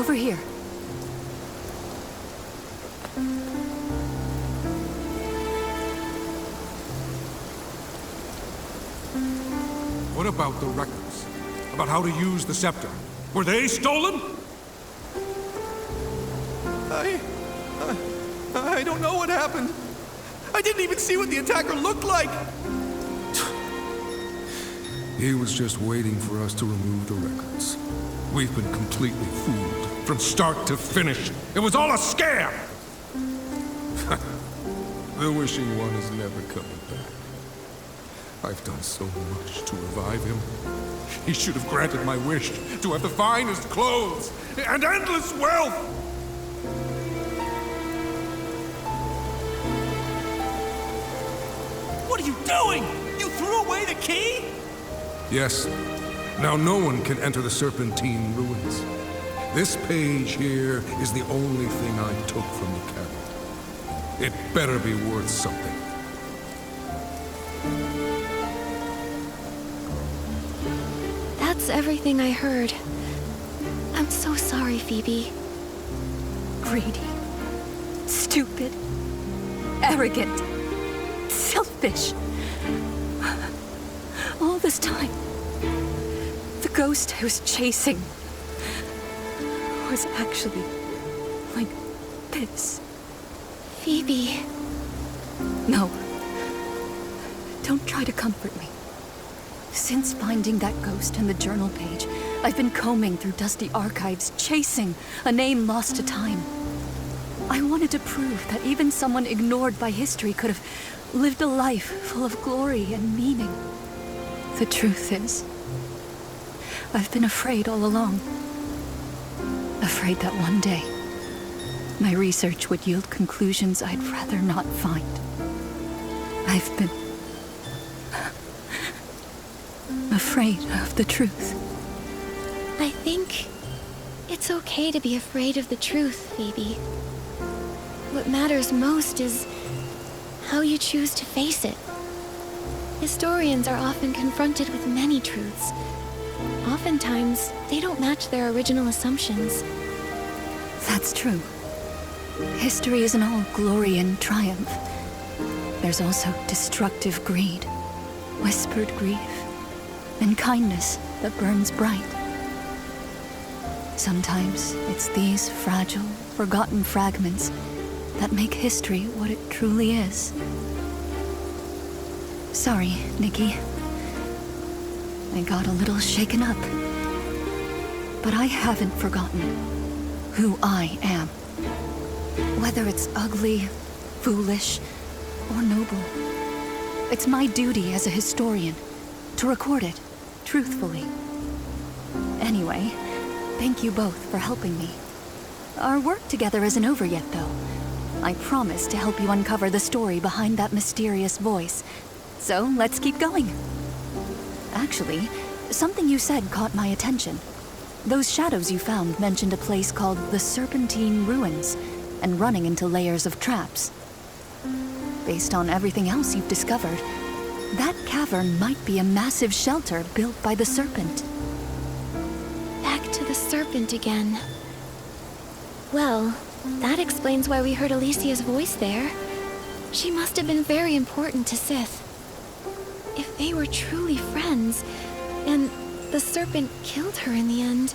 Over here. What about the records? About how to use the scepter? Were they stolen? I don't know what happened. I didn't even see what the attacker looked like. He was just waiting for us to remove the records. We've been completely fooled, from start to finish. It was all a scam! The Wishing One is never coming back. I've done so much to revive him. He should have granted my wish to have the finest clothes and endless wealth! What are you doing? You threw away the key? Yes. Now no one can enter the Serpentine ruins. This page here is the only thing I took from the cabinet. It better be worth something. That's everything I heard. I'm so sorry, Phoebe. Greedy. Stupid. Arrogant. Selfish. All this time, the ghost I was chasing was actually like this. Phoebe. No. Don't try to comfort me. Since finding that ghost and the journal page, I've been combing through dusty archives, chasing a name lost to time. I wanted to prove that even someone ignored by history could have lived a life full of glory and meaning. The truth is, I've been afraid all along. Afraid that one day, my research would yield conclusions I'd rather not find. I've been afraid of the truth. I think it's okay to be afraid of the truth, Phoebe. What matters most is how you choose to face it. Historians are often confronted with many truths. Oftentimes, they don't match their original assumptions. That's true. History isn't all glory and triumph. There's also destructive greed, whispered grief, and kindness that burns bright. Sometimes it's these fragile, forgotten fragments that make history what it truly is. Sorry, Nikki. I got a little shaken up. But I haven't forgotten who I am. Whether it's ugly, foolish, or noble. It's my duty as a historian to record it truthfully. Anyway, thank you both for helping me. Our work together isn't over yet, though. I promise to help you uncover the story behind that mysterious voice. So let's keep going. Actually, something you said caught my attention. Those shadows you found mentioned a place called the Serpentine Ruins, and running into layers of traps. Based on everything else you've discovered, that cavern might be a massive shelter built by the Serpent. Back to the Serpent again. Well, that explains why we heard Alicia's voice there. She must have been very important to Sith. If they were truly friends, and the Serpent killed her in the end...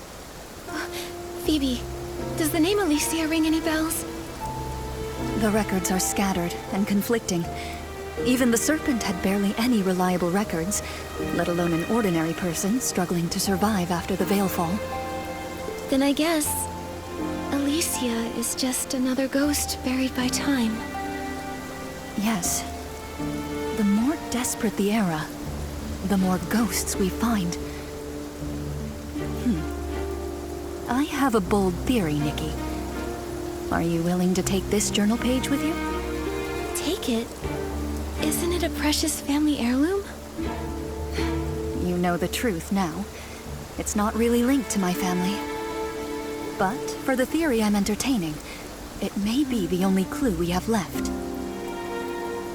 Phoebe, does the name Alicia ring any bells? The records are scattered and conflicting. Even the Serpent had barely any reliable records, let alone an ordinary person struggling to survive after the Veilfall. Then I guess Alicia is just another ghost buried by time. Yes. The more desperate the era, the more ghosts we find. I have a bold theory, Nikki. Are you willing to take this journal page with you? Take it? Isn't it a precious family heirloom? You know the truth now. It's not really linked to my family. But for the theory I'm entertaining, it may be the only clue we have left.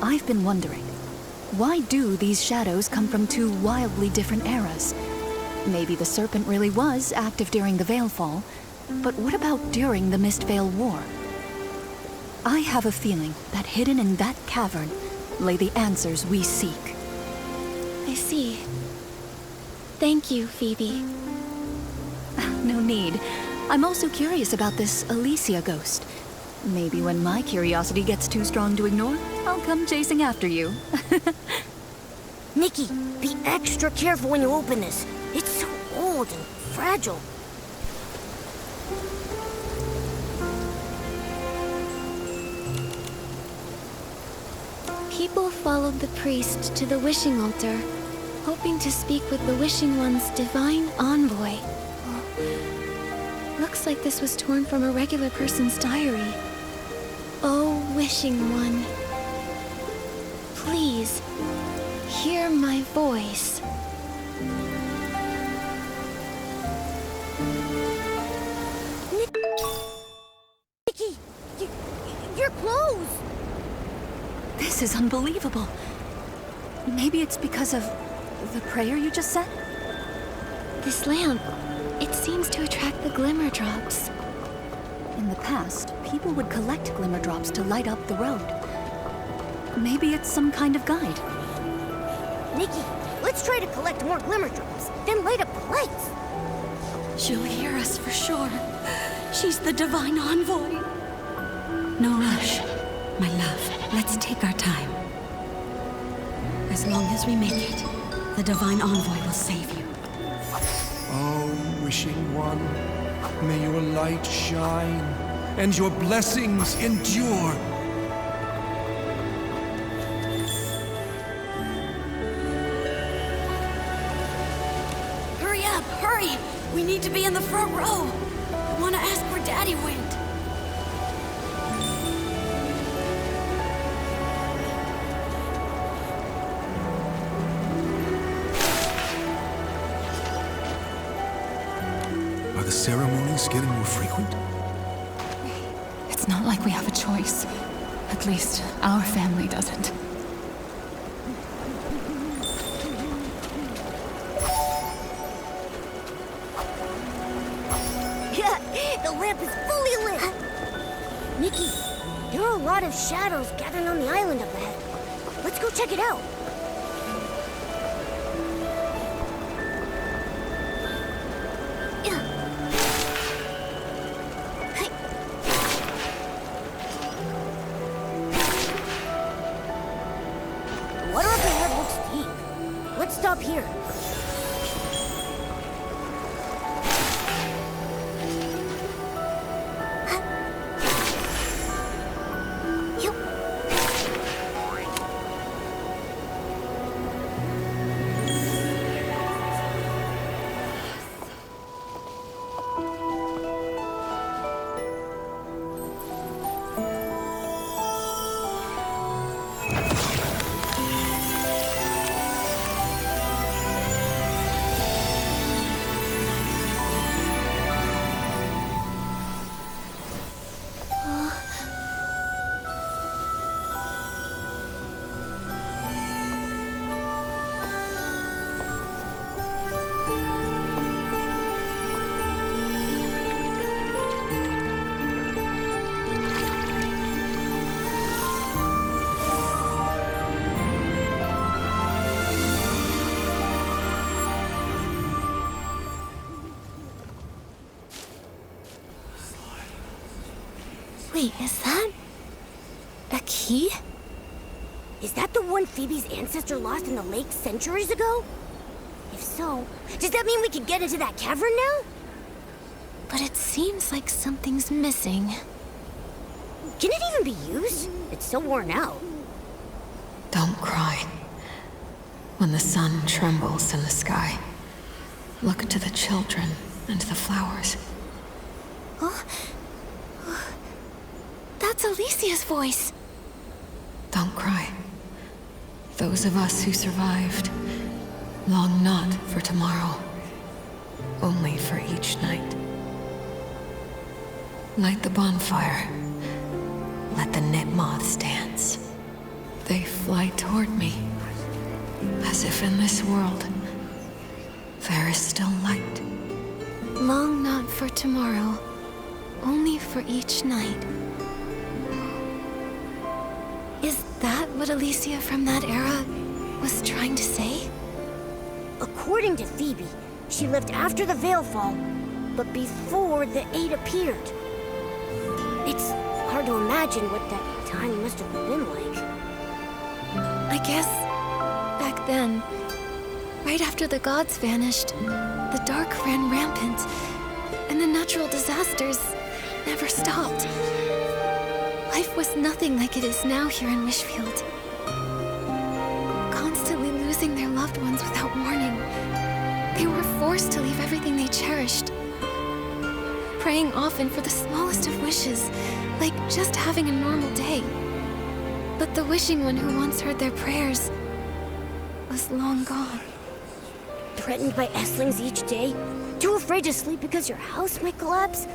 I've been wondering, why do these shadows come from two wildly different eras? Maybe the Serpent really was active during the Veilfall, But what about during the Mistvale War? I have a feeling that hidden in that cavern lay the answers we seek. I see. Thank you, Phoebe. No need. I'm also curious about this Alicia ghost. Maybe when my curiosity gets too strong to ignore, I'll come chasing after you. Nikki, be extra careful when you open this. It's so old and fragile. People followed the priest to the wishing altar, hoping to speak with the Wishing One's divine envoy. Looks like this was torn from a regular person's diary. Oh, Wishing One, please, hear my voice. Nikki, your clothes! This is unbelievable. Maybe it's because of the prayer you just said? This lamp, it seems to attract the glimmer drops. In the past, people would collect glimmer drops to light up the road. Maybe it's some kind of guide. Nikki, let's try to collect more glimmer drops, then light up the lights. She'll hear us for sure. She's the divine envoy. No rush, my love. Let's take our time. As long as we make it, the divine envoy will save you. Oh, Wishing One, may your light shine and your blessings endure. Hurry up, hurry! We need to be in the front row. I want to ask where Daddy went. Are the ceremonies getting more frequent? It's not like we have a choice. At least, our family doesn't. Yeah, the lamp is fully lit. Nikki, there are a lot of shadows gathering on the island up ahead. Let's go check it out. The water up ahead looks deep. Let's stop here. Wait, is that a key? Is that the one Phoebe's ancestor lost in the lake centuries ago? If so, does that mean we can get into that cavern now? But it seems like something's missing. Can it even be used? It's so worn out. Don't cry. When the sun trembles in the sky, look to the children and the flowers. That's Alicia's voice. Don't cry. Those of us who survived long not for tomorrow, only for each night. Light the bonfire. Let the knit moths dance. They fly toward me, as if in this world there is still light. Long not for tomorrow, only for each night. Is that what Alicia from that era was trying to say? According to Phoebe, she lived after the Veilfall, but before the Eight appeared. It's hard to imagine what that time must have been like. I guess back then, right after the gods vanished, the dark ran rampant, and the natural disasters never stopped. Life was nothing like it is now here in Wishfield. Constantly losing their loved ones without warning, they were forced to leave everything they cherished. Praying often for the smallest of wishes, like just having a normal day. But the wishing one who once heard their prayers was long gone. Threatened by Esslings each day? Too afraid to sleep because your house might collapse?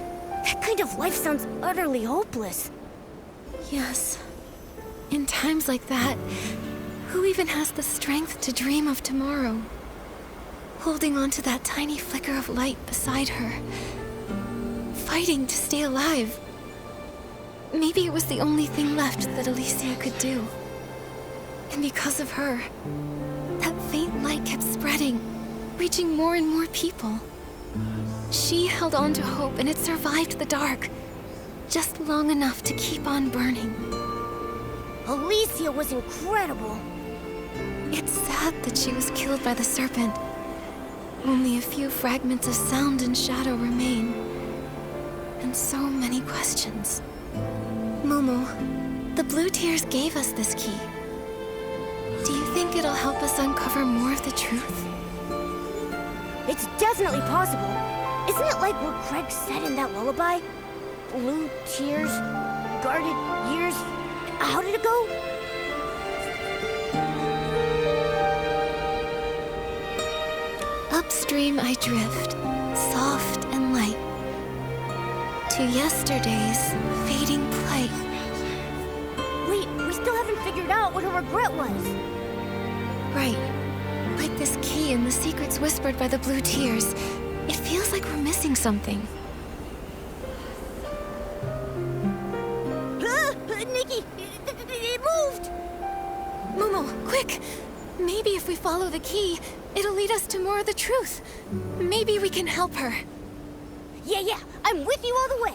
That kind of life sounds utterly hopeless. Yes. In times like that, who even has the strength to dream of tomorrow? Holding on to that tiny flicker of light beside her. Fighting to stay alive. Maybe it was the only thing left that Alicia could do. And because of her, that faint light kept spreading, reaching more and more people. She held on to hope and it survived the dark, just long enough to keep on burning. Alicia was incredible. It's sad that she was killed by the serpent. Only a few fragments of sound and shadow remain. And so many questions. Momo, the Blue Tears gave us this key. Do you think it'll help us uncover more of the truth? It's definitely possible. Isn't it like what Craig said in that lullaby? Blue tears, guarded years. How did it go? Upstream I drift, soft and light, to yesterday's fading plight. Wait, we still haven't figured out what her regret was. Right. Like this key and the secrets whispered by the Blue Tears. It feels like we're missing something. Nikki, it moved! Momo, quick! Maybe if we follow the key, it'll lead us to more of the truth. Maybe we can help her. Yeah, I'm with you all the way.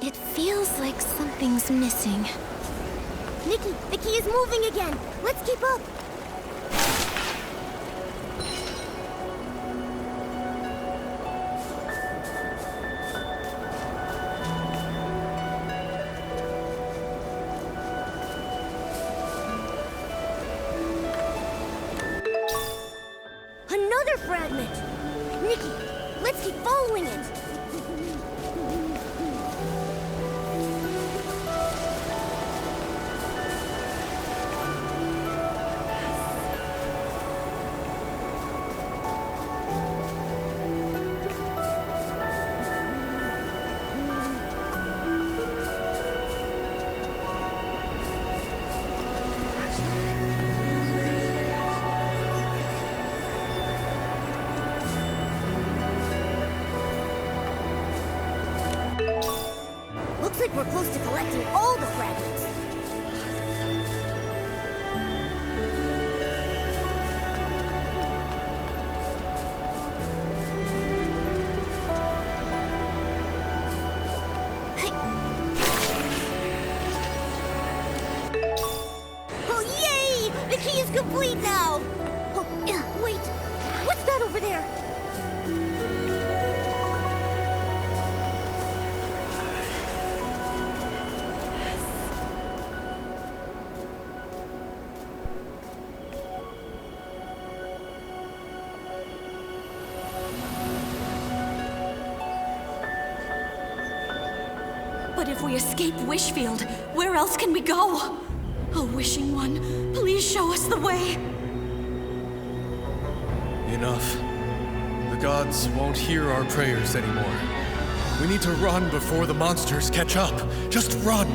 It feels like something's missing. Nikki, the key is moving again. Let's keep up. Another fragment. Nikki, let's keep following it. Looks like we're close to collecting all the fragments. Hey. Oh, yay! The key is complete now! Oh, yeah, wait. What's that over there? But if we escape Wishfield, where else can we go? Oh, Wishing One, please show us the way. Enough. The gods won't hear our prayers anymore. We need to run before the monsters catch up. Just run.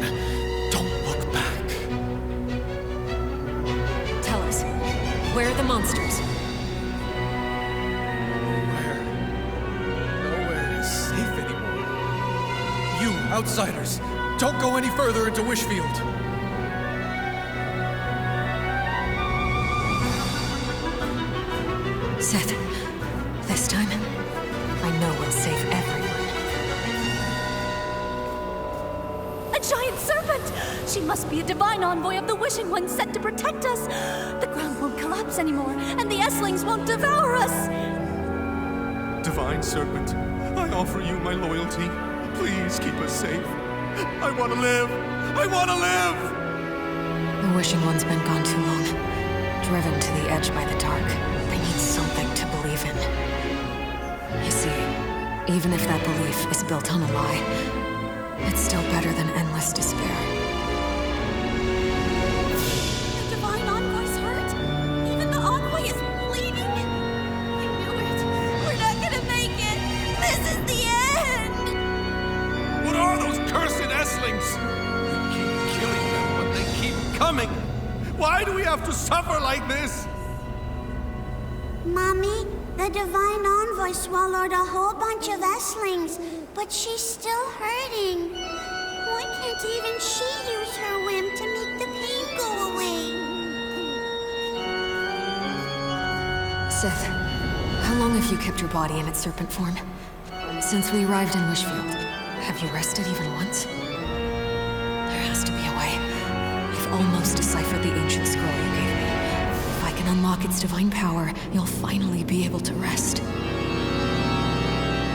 Don't look back. Tell us, where are the monsters? Nowhere is safe anymore. You, outsiders, don't go any further into Wishfield. Sith, this time, I know we'll save everyone. A giant serpent! She must be a divine envoy of the Wishing One sent to protect us. The ground won't collapse anymore, and the Esslings won't devour us. Divine Serpent, I offer you my loyalty. Please keep us safe. I want to live. I want to live! The Wishing One's been gone too long. Driven to the edge by the dark. They need something to believe in. You see, even if that belief is built on a lie, it's still better than endless despair. The Divine Envoy's hurt? Even the Envoy is bleeding? I knew it. We're not gonna make it. This is the end. What are those cursed Esslings? We keep killing them, but they keep coming. Why do we have to suffer like this? Mommy, the Divine Envoy swallowed a whole bunch of Esslings, but she's still hurting. Why can't even she use her whim to make the pain go away? Sith, how long have you kept your body in its serpent form? Since we arrived in Wishfield, have you rested even once? There has to be a way. I've almost deciphered the ancient scroll you gave me. If I can unlock its divine power, you'll finally be able to rest.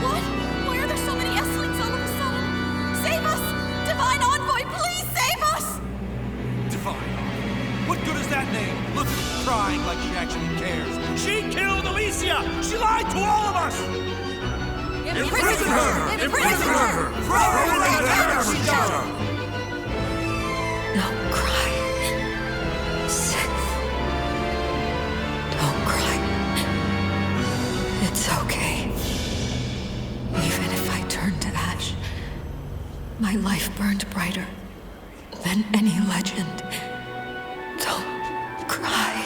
What? Why are there so many Esslings all of a sudden? Save us! Divine Envoy, please save us! Divine. What good is that name? Look at her crying like she actually cares. She killed Alicia! She lied to all of us! Imprison her! Imprison her! Throw her in the air! She does! Don't cry. Sith. Don't cry. It's okay. Even if I turned to ash, my life burned brighter than any legend. Don't cry.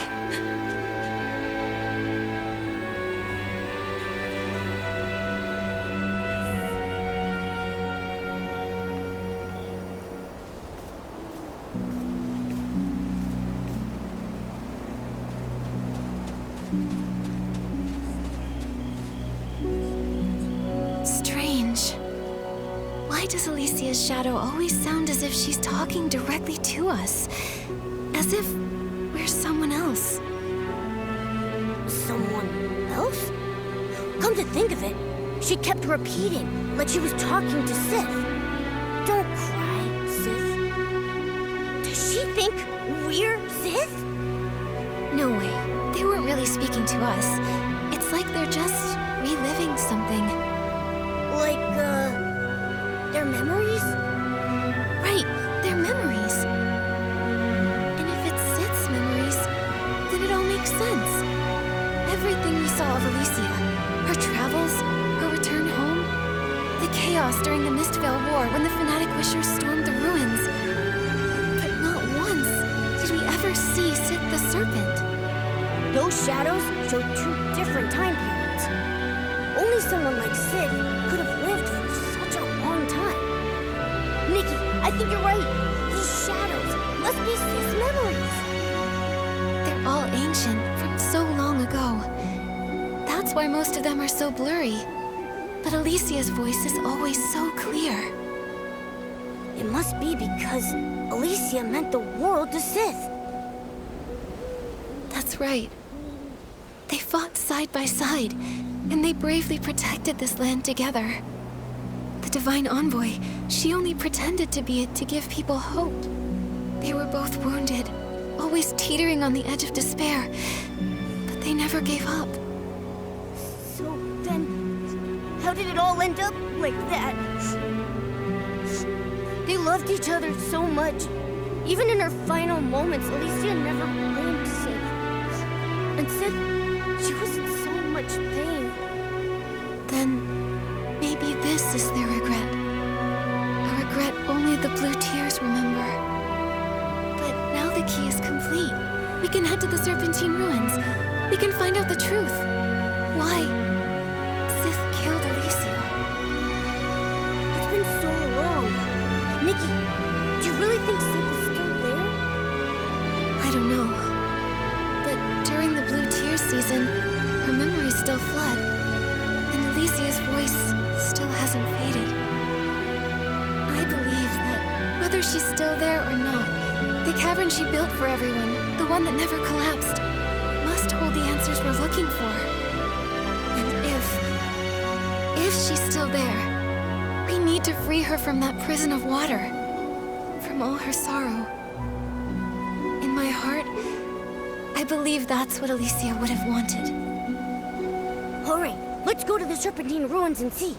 Strange. Why does Alicia's shadow always sound as if she's talking directly to us? As if we're someone else. Someone else? Come to think of it, she kept repeating, like she was talking to Sith. Don't cry, Sith. Does she think we're Sith? No way. They weren't really speaking to us. It's like they're just reliving something. Like, their memories? Right, their memories. And if it's Sith's memories, then it all makes sense. Everything we saw of Alicia, her travels, her return home, the chaos during the Mistvale War when the Fanatic Wishers stormed the ruins. But not once did we ever see Sith the Serpent. Those shadows show two different time periods. Only someone like Sith could have lived for such a long time. Nikki, I think you're right. These shadows must be Sith's memories. They're all ancient, from so long ago. That's why most of them are so blurry. But Alicia's voice is always so clear. It must be because Alicia meant the world to Sith. That's right. They fought side by side, and they bravely protected this land together. The Divine Envoy, she only pretended to be it to give people hope. They were both wounded, always teetering on the edge of despair, but they never gave up. So then, how did it all end up like that? loved each other so much. Even in her final moments, Alicia never blamed Sith. And Sith, she was in so much pain. Then maybe this is their regret. A regret only the blue tears remember. But now the key is complete. We can head to the Serpentine Ruins. We can find out the truth. Why Sith killed Alicia. It's been so long. Nikki, do you really think Sith is still there? I don't know. But during the Blue Tears season, her memories still flood. And Alicia's voice still hasn't faded. I believe that whether she's still there or not, the cavern she built for everyone, the one that never collapsed, must hold the answers we're looking for. And if she's still there, we need to free her from that prison of water, from all her sorrow. In my heart, I believe that's what Alicia would have wanted. All right, let's go to the Serpentine Ruins and see.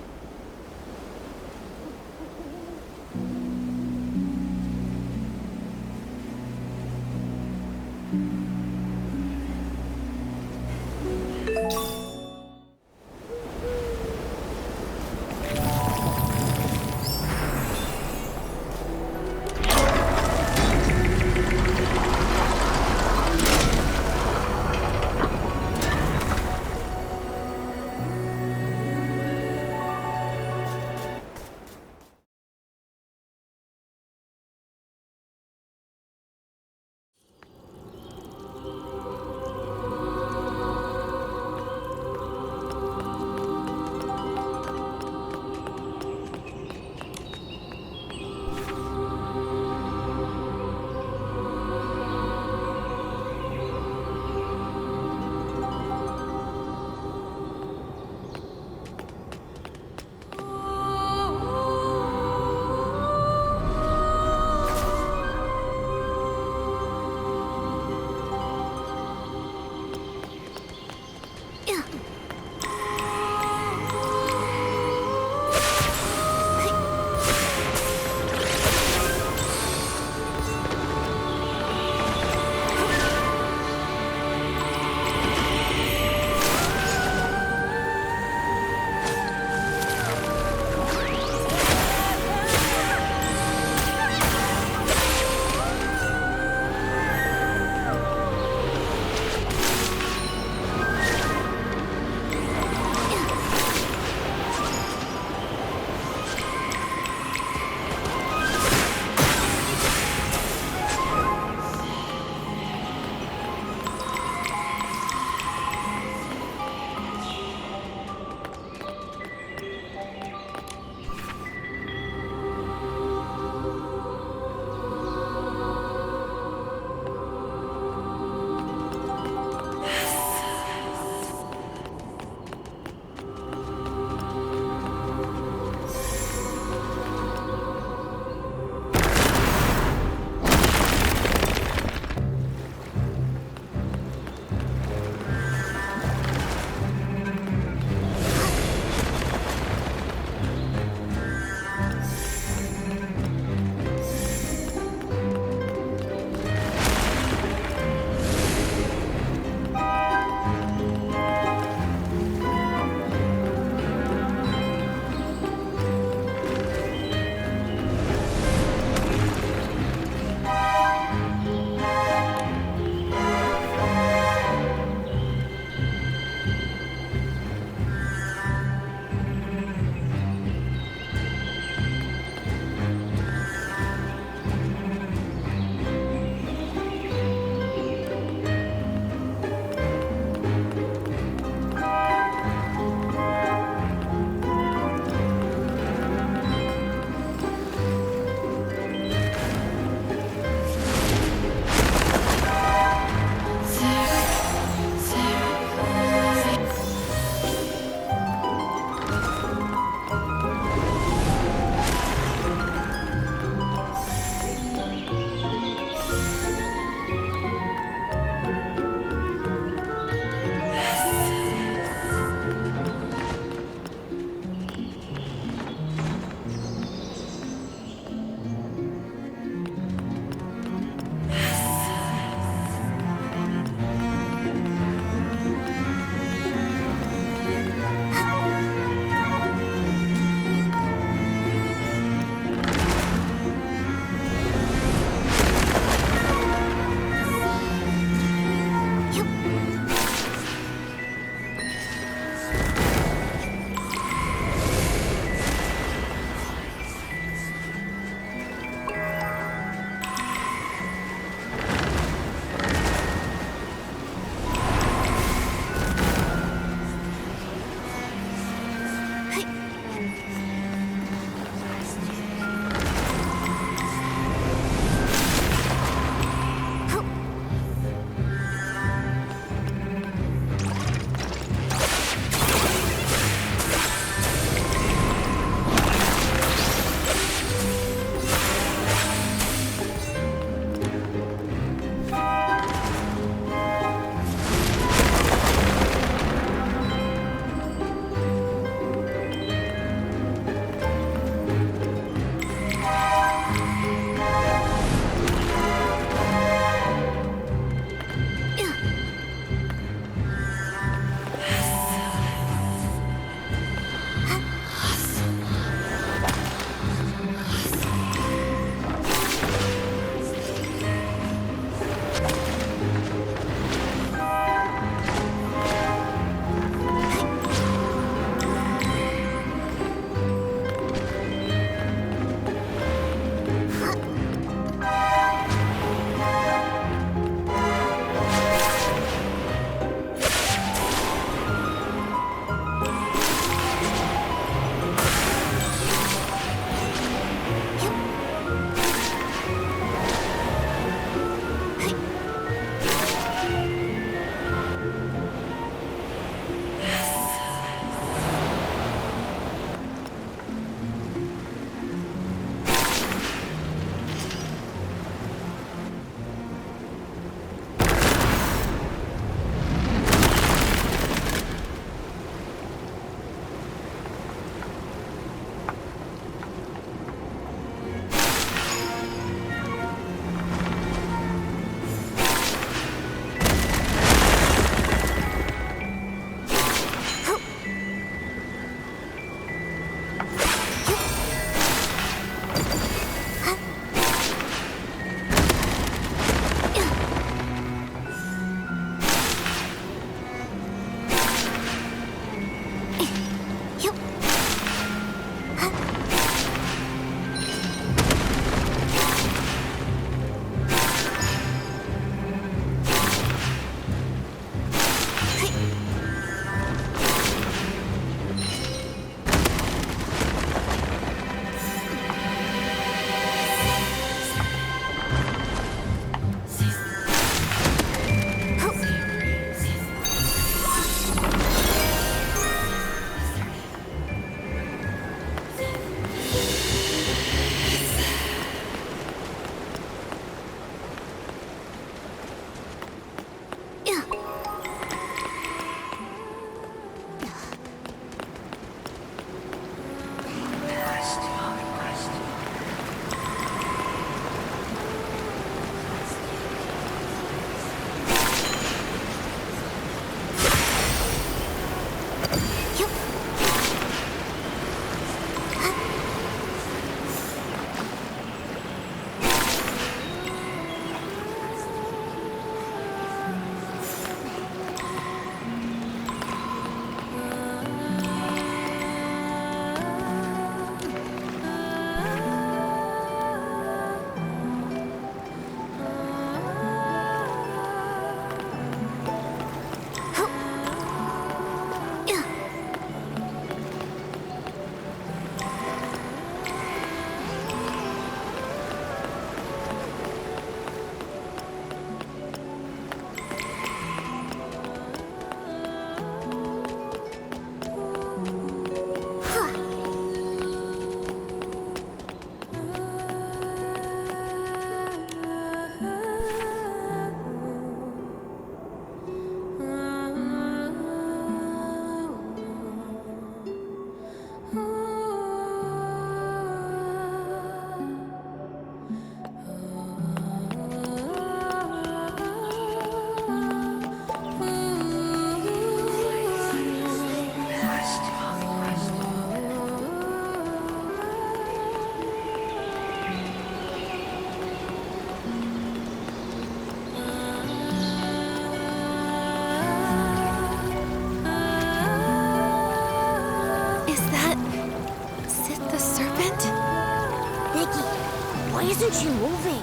isn't she moving?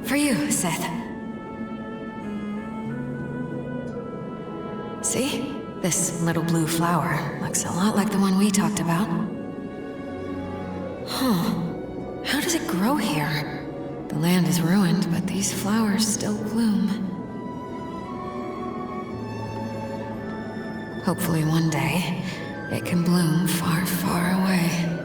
For you, Sith. See? This little blue flower looks a lot like the one we talked about. Huh. How does it grow here? The land is ruined, but these flowers still bloom. Hopefully one day, it can bloom far, far away.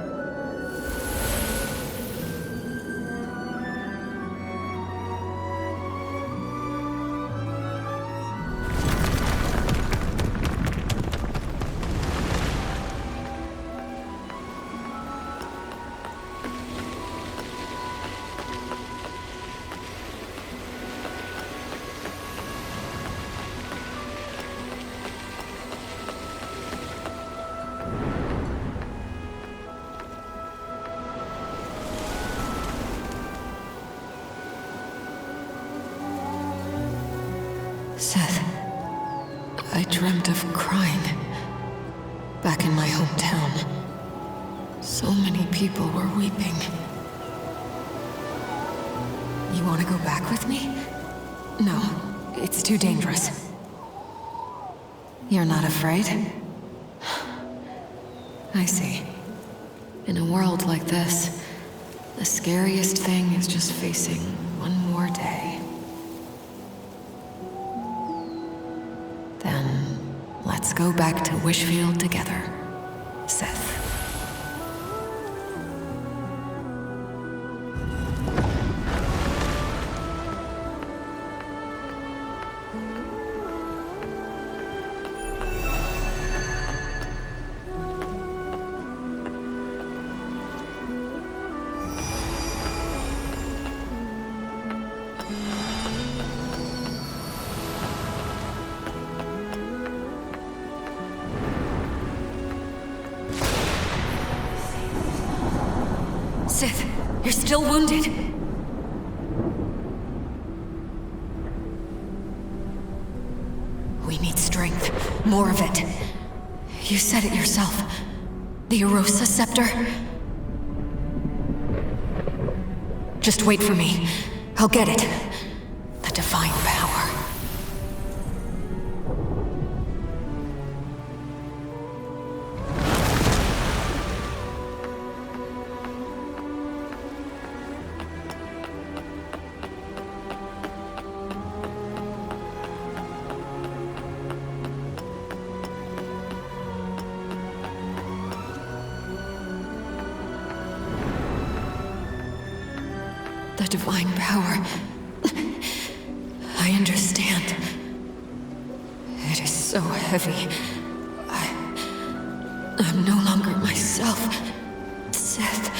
Seth, I dreamt of crying. Back in my hometown. So many people were weeping. You want to go back with me? No, it's too dangerous. You're not afraid? I see. In a world like this, the scariest thing is just facing one more day. Then, let's go back to Wishfield together, Seth. Sith, you're still wounded. We need strength. More of it. You said it yourself. The Erosa Scepter. Just wait for me. I'll get it. The Divine Power. The Divine Power. I understand. It is so heavy. I'm no longer myself. Seth,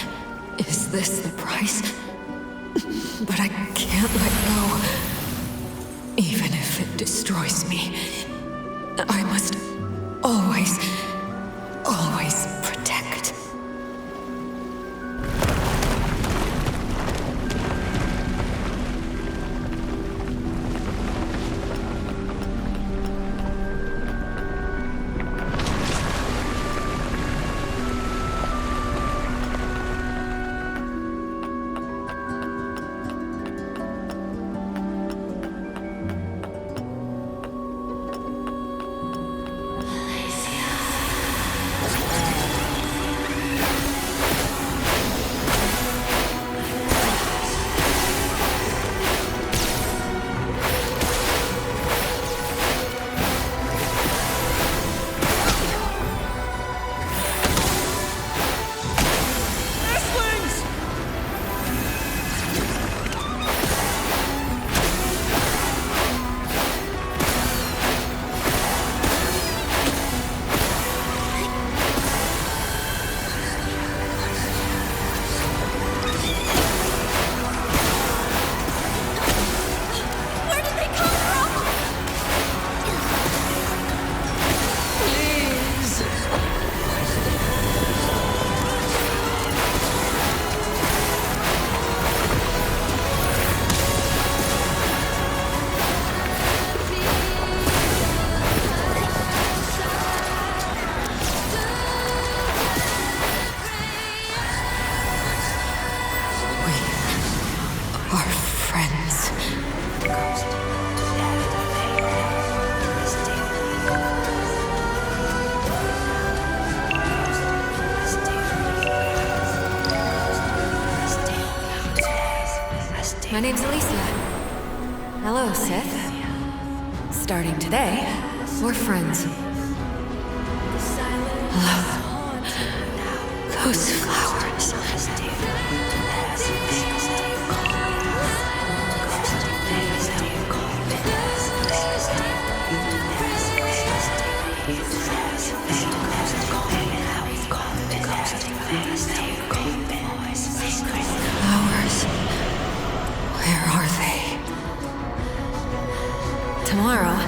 is this the price? But I can't let go. Even if it destroys me, I must always, always protect My name's Alicia. Hello, Sith. Starting today, we're friends. Love those flowers. Flowers. Where are they? Tomorrow,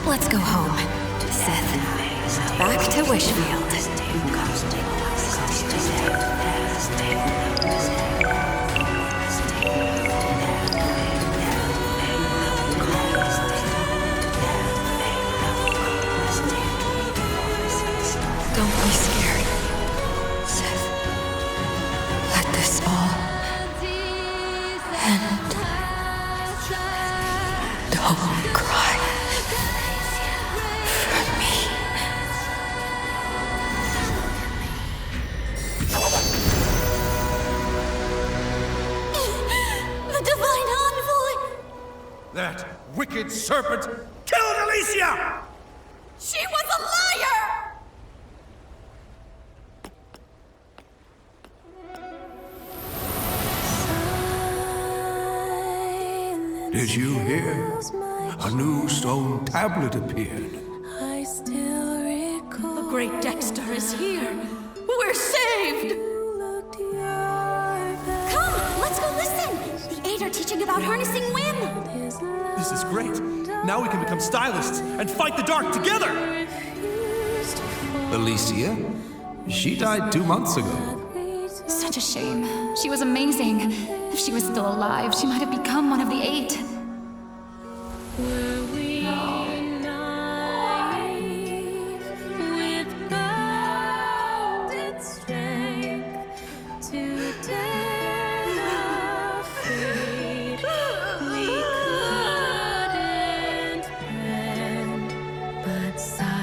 let's go home, Sith. Back to Wishfield. Don't be scared, Sith. Let this all end. Don't cry for me. The Divine Envoy! That wicked serpent killed Alicia! She was a liar! Did you hear? A new stone tablet appeared. The great Dexter is here. We're saved! Come, let's go listen! The Eight are teaching about harnessing wind! This is great. Now we can become stylists and fight the dark together! Alicia? She died 2 months ago. Such a shame. She was amazing. If she was still alive, she might have become one of the Eight.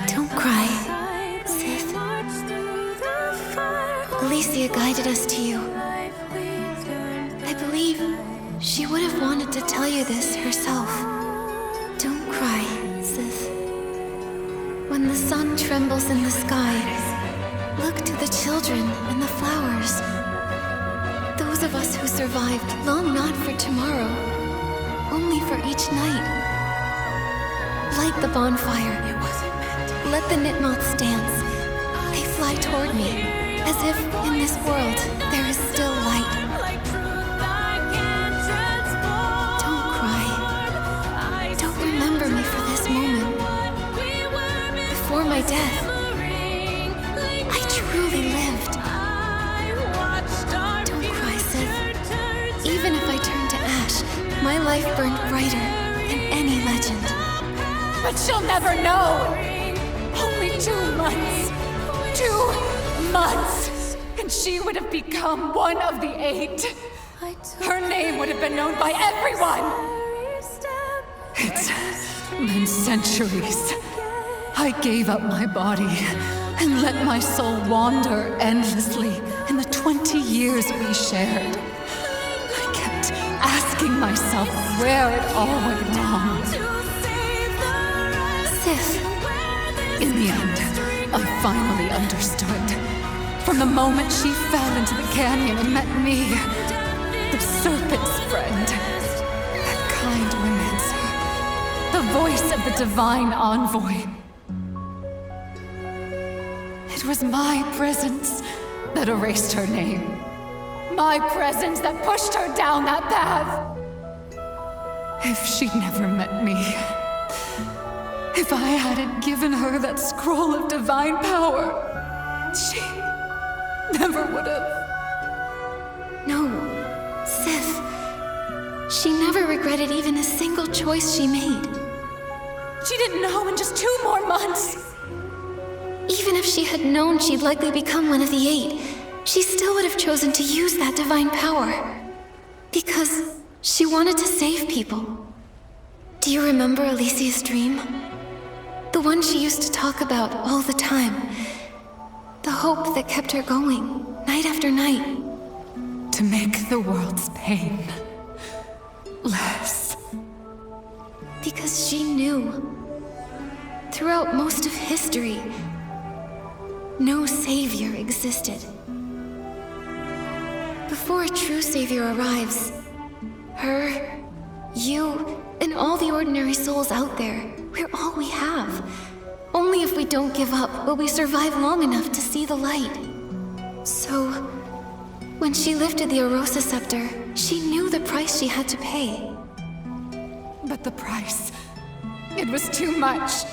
Don't cry, Sith. Alicia guided us to you. I believe she would have wanted to tell you this herself. Don't cry, Sith. When the sun trembles in the sky, look to the children and the flowers. Those of us who survived long not for tomorrow, only for each night. Light the bonfire. It wasn't meant. Let the Nitmoths dance. They fly toward me, as if in this world there is still light. Don't cry. Don't remember me for this moment. Before my death, I truly lived. Don't cry, Sith. Even if I turned to ash, my life burned brighter than any legend. But she'll never know! Only 2 months! 2 months! And she would have become one of the Eight. Her name would have been known by everyone! It's been centuries. I gave up my body and let my soul wander endlessly in the 20 years we shared. I kept asking myself where it all went wrong. Sith, In the end, I finally understood. From the moment she fell into the canyon and met me, the serpent's friend, that kind romancer, the voice of the Divine Envoy. It was my presence that erased her name. My presence that pushed her down that path. If she'd never met me, if I hadn't given her that scroll of divine power, she never would have. no, Sith. She never regretted even a single choice she made. She didn't know in just 2 more months. Even if she had known she'd likely become one of the Eight, she still would have chosen to use that divine power. Because she wanted to save people. Do you remember Alicia's dream? The one she used to talk about all the time. The hope that kept her going, night after night. To make the world's pain less? Because she knew. Throughout most of history, no savior existed. Before a true savior arrives, her, you, and all the ordinary souls out there, we're all we have. Only if we don't give up will we survive long enough to see the light. So, when she lifted the Arosa scepter, she knew the price she had to pay. But the price, it was too much.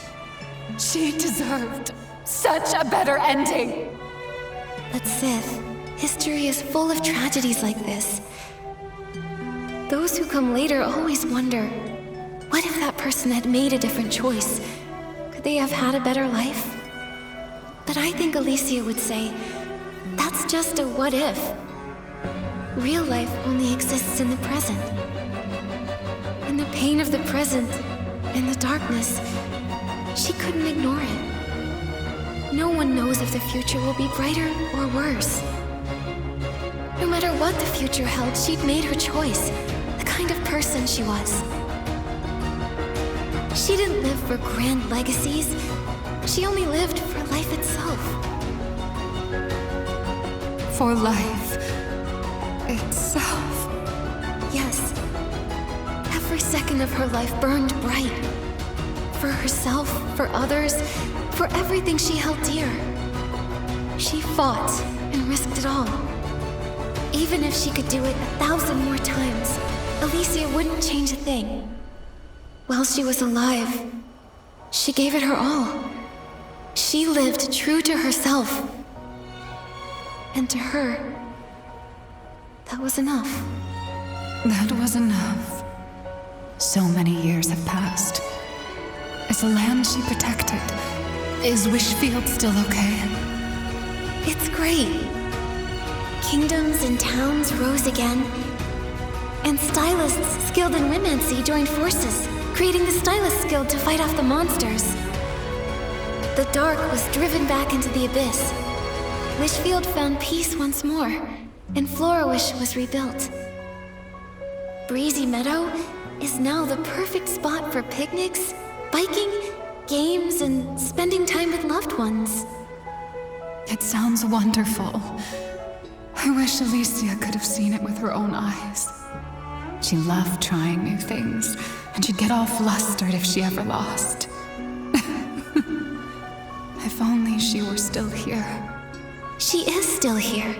She deserved such a better ending. But Sith, history is full of tragedies like this. Those who come later always wonder, what if that person had made a different choice? Could they have had a better life? But I think Alesia would say, that's just a what if. Real life only exists in the present. In the pain of the present, in the darkness, she couldn't ignore it. No one knows if the future will be brighter or worse. No matter what the future held, she'd made her choice, the kind of person she was. She didn't live for grand legacies. She only lived for life itself. For life itself. Yes. Every second of her life burned bright. For herself, for others, for everything she held dear. She fought and risked it all. Even if she could do it 1,000 more times, Alesia wouldn't change a thing. While she was alive, she gave it her all. She lived true to herself. And to her, that was enough. That was enough. So many years have passed. Is the land she protected? Is Wishfield still okay? It's great. Kingdoms and towns rose again. And stylists skilled in Wimancy joined forces, creating the Stylist Guild to fight off the monsters. The dark was driven back into the abyss. Wishfield found peace once more, and Florawish was rebuilt. Breezy Meadow is now the perfect spot for picnics, biking, games, and spending time with loved ones. It sounds wonderful. I wish Alesia could have seen it with her own eyes. She loved trying new things, and she'd get all flustered if she ever lost. If only she were still here. She is still here.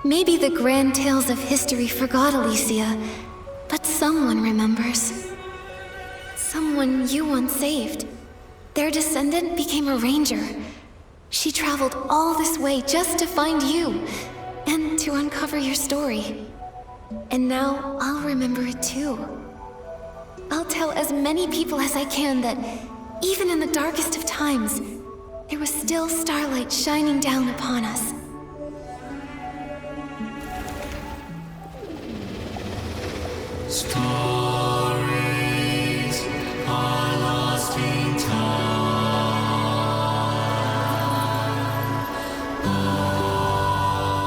Maybe the grand tales of history forgot Alesia, but someone remembers. Someone you once saved. Their descendant became a ranger. She traveled all this way just to find you, and to uncover your story. And now I'll remember it too. I'll tell as many people as I can that, even in the darkest of times, there was still starlight shining down upon us. Stories are lost in time.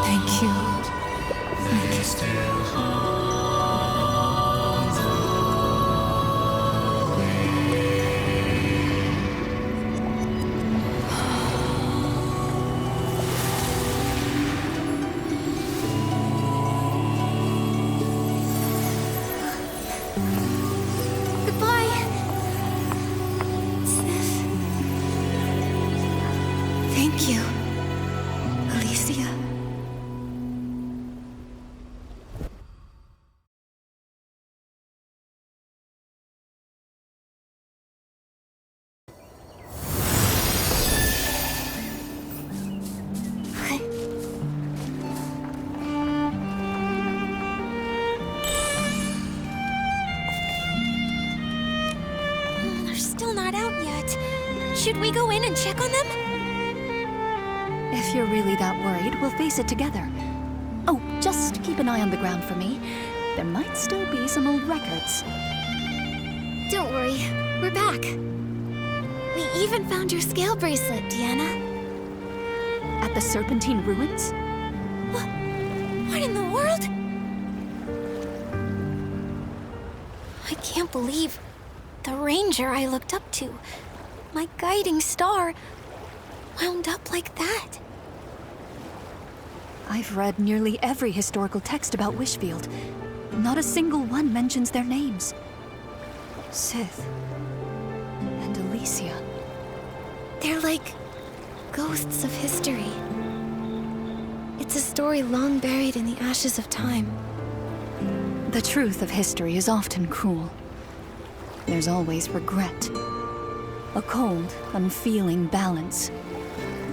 Thank you. They still haunt the Goodbye, Sif. Thank you, Alesia. They're still not out yet. Should we go in and check on them? If you're really that worried, we'll face it together. Oh, just keep an eye on the ground for me. There might still be some old records. Don't worry, we're back. We even found your scale bracelet, Deanna. At the Serpentine Ruins? What in the world? I can't believe the ranger I looked up to, my guiding star, wound up like that. I've read nearly every historical text about Wishfield. Not a single one mentions their names. Sith and Alicia. They're like ghosts of history. It's a story long buried in the ashes of time. The truth of history is often cruel. There's always regret. A cold, unfeeling balance.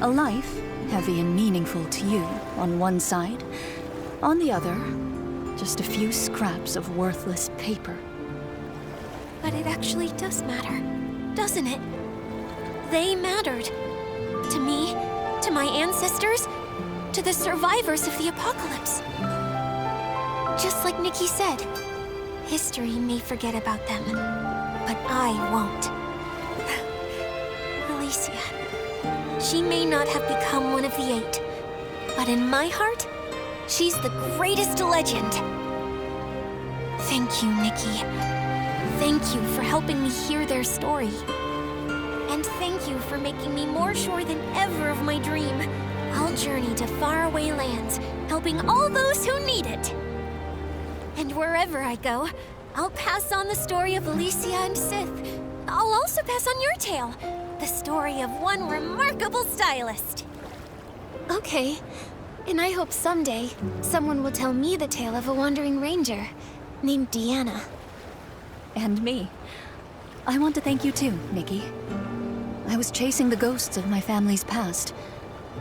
A life, heavy and meaningful to you, on one side. On the other, just a few scraps of worthless paper. But it actually does matter, doesn't it? They mattered. To me, to my ancestors, to the survivors of the apocalypse. Just like Nikki said, history may forget about them, but I won't. Alicia, she may not have become one of the 8, but in my heart, she's the greatest legend. Thank you, Nikki. Thank you for helping me hear their story. And thank you for making me more sure than ever of my dream. I'll journey to faraway lands, helping all those who need it. And wherever I go, I'll pass on the story of Alicia and Sith. I'll also pass on your tale, the story of one remarkable stylist. Okay, and I hope someday someone will tell me the tale of a wandering ranger named Deanna. And me. I want to thank you too, Nikki. I was chasing the ghosts of my family's past.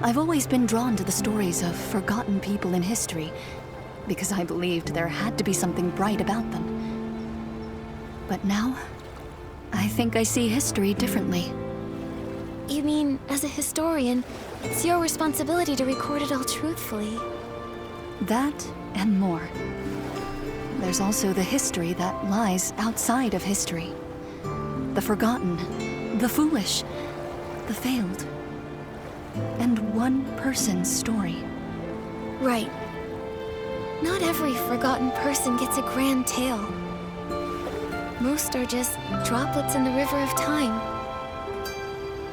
I've always been drawn to the stories of forgotten people in history, because I believed there had to be something bright about them. But now, I think I see history differently. You mean, as a historian, it's your responsibility to record it all truthfully? That and more. There's also the history that lies outside of history. The forgotten, the foolish, the failed. And one person's story. Right. Not every forgotten person gets a grand tale. Most are just droplets in the river of time.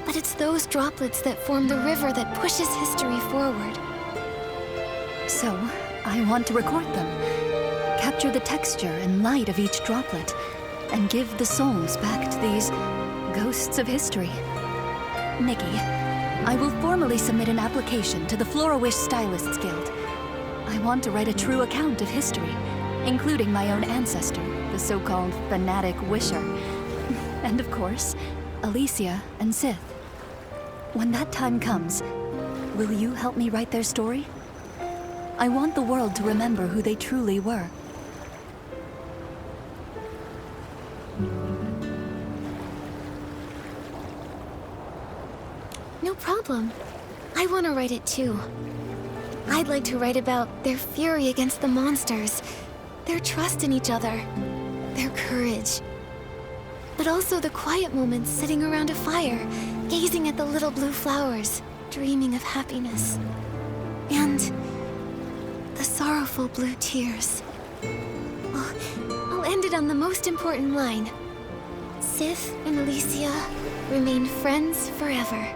But it's those droplets that form the river that pushes history forward. So, I want to record them, capture the texture and light of each droplet, and give the souls back to these ghosts of history. Nikki, I will formally submit an application to the Flora-Wish Stylists Guild. I want to write a true account of history, including my own ancestor, the so-called fanatic Wisher. And of course, Alicia and Sith. When that time comes, will you help me write their story? I want the world to remember who they truly were. No problem. I want to write it too. I'd like to write about their fury against the monsters, their trust in each other, their courage. But also the quiet moments sitting around a fire, gazing at the little blue flowers, dreaming of happiness. And the sorrowful blue tears. I'll end it on the most important line. Sith and Alicia remain friends forever.